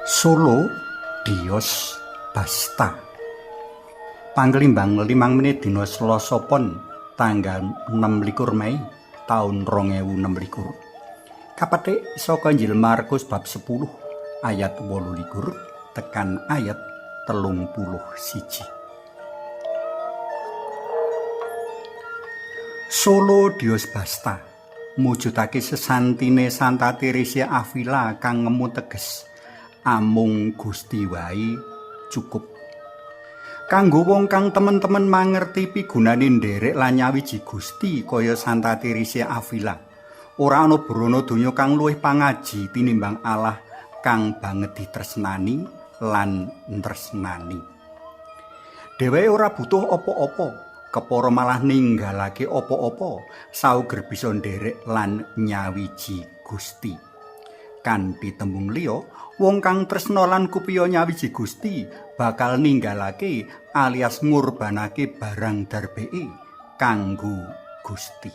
Solo Dios Basta. Panglimbang 5 menit dina Selasa Pon tanggal 26 Mei taun 2026. Kapetik saka Injil Markus bab 10 ayat 28 tekan ayat 31. Solo Dios Basta mujudake sesantine Santa Teresa Avila kang ngemu teges amung Gusti wae cukup. Kanggo wong kang temen-temen mangerti pigunane nderek lan nyawiji Gusti kaya Santa Teresa Avila, ora ana brana donya kang luwih pangaji tinimbang Allah kang banget ditresnani lan tresnani. Dheweke ora butuh apa-apa, kepara malah ninggalake apa-apa sauger bisa nderek lan nyawiji Gusti. Kanthi tembung liya, wong kang tresna lan kupiya nyawiji Gusti bakal ninggalake alias ngurbanake barang darbeke kanggo Gusti.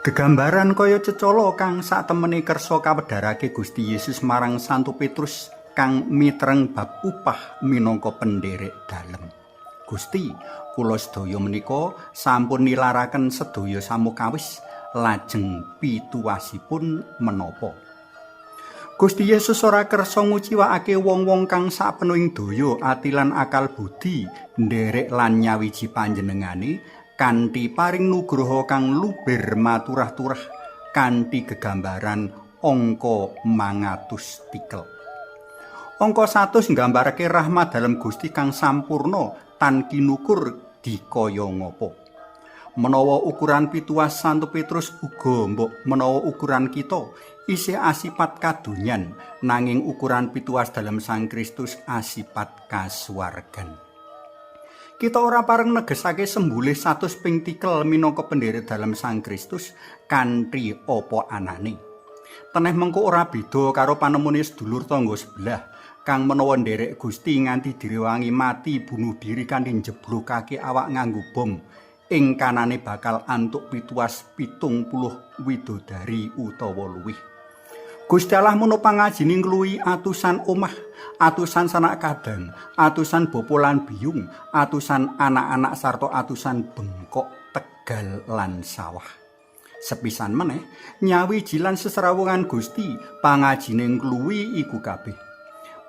Gegambaran kaya cecala kang satemene kersa kawedharake Gusti Yesus marang Santo Petrus kang mitreng bab upah minangka penderek dalem. Gusti, kula sedaya menika sampun nilaraken sedaya samukawis lajeng pituwasipun menapa. Gusti Yesus ora kersa nguciwakake wong-wong kang sapenuhing daya ati lan akal budi nderek lan nyawiji panjenengane kanthi paring nugraha kang luber maturah-turah kanthi gegambaran angka 100 tikel. Angka 100 nggambarake rahmat dalem Gusti kang sampurna tan kinukur dikaya ngapa. Menawa ukuran pituas Santo Petrus uga mbok menawa ukuran kita isih asipat kadunyan, nanging ukuran pituas dalam Sang Kristus asipat kasuwargan. Kita ora pareng negesake sembulih 100 ping tikel minangka pendherek dalam Sang Kristus kanthi apa anane. Teneh mengko ora beda karo panemune sedulur tangga sebelah kang menawa nderek Gusti nganti direwangi mati bunuh diri kanthi njeblokake awak nganggo bom. Ing kanane bakal antuk pituas 70 widodari utawa luwih. Gusti Allah menawa pangajine ngluwi atusan omah, atusan sanak kadang, atusan bapa lan biyung, atusan anak-anak sarta atusan bengkok, tegal lan sawah. Sepisan meneh nyawiji lan seserawungan Gusti pangajine ngluwi iku kabeh.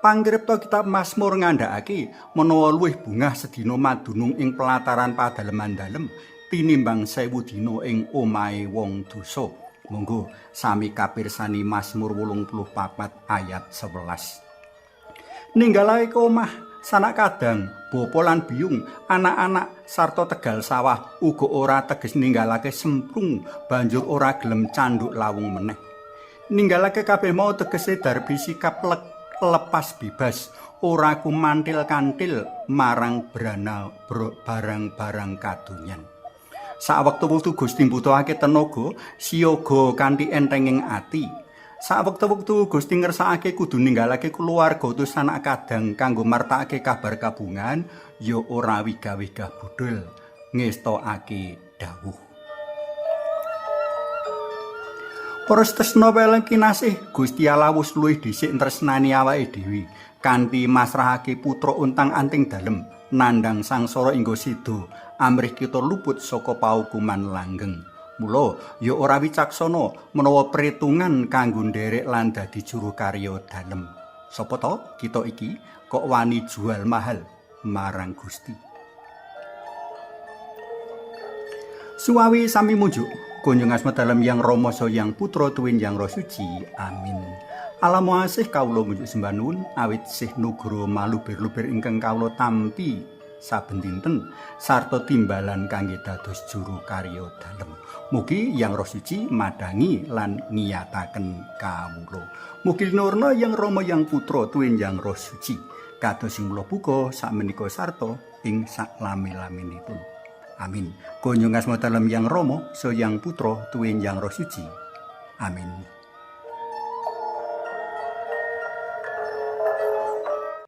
Pangripta kitab Mazmur ngandhakake menawa luwih bungah sedina madunung ing pelataran padaleman dalem tinimbang 1000 dina ing omahe wong dosa. Monggo sami kapirsani Mazmur 84 ayat 11. Ninggalake omah, sanak kadang, bapa lan biyung, anak-anak sarta tegal sawah uga ora teges ninggalake semprung banjur ora gelem canduk lawung meneh. Ninggalake kabeh mau tegese darbi sikap lepas bebas, ora kumantil-kantil marang barang-barang kadonyan. Sawektu-wektu Gusti mbutuhake tenaga, siyaga kanthi entenging ati. Sawektu-wektu Gusti ngersakake kudu ninggalake keluarga utawa anak kadang kanggo martakake kabar kabungan, ya ora wigah-wigah budul ngestokake dawuh. Para tresna weleng kinasih, Gusti Allah wis luwih dhisik tresnani awake dhewe kanthi masrahake putra untang-anting dalem nandhang sangsara inggo sida amrih kita luput saka paukuman langgeng. Mula ya ora wicaksana menawa perhitungan kanggo nderek lan dadi juru karya dalem. Sapa to kita iki kok wani jual mahal marang Gusti. Suwawi sami mujuk kunjung asma dalam Yang Rama Yang Putra Tuwin Yang Roh Suci. Amin. Allah Maha Asih kawula mujuk sembah nuwun awit sih nugra maluber-luber ingkang kawula tampi saben dinten sarta timbalan kangge dados juru karya dalem. Mugi Yang Roh Suci madangi lan ngiyataken kawula. Mugi nurna Yang Rama Yang Putra Tuwin Yang Roh Suci kados sing mula buka sakmenika sarta ing saklami-laminipun. Amin. Kunjung asma dalam Yang Rama Yang Putra Tuwin Yang Roh Suci. Amin.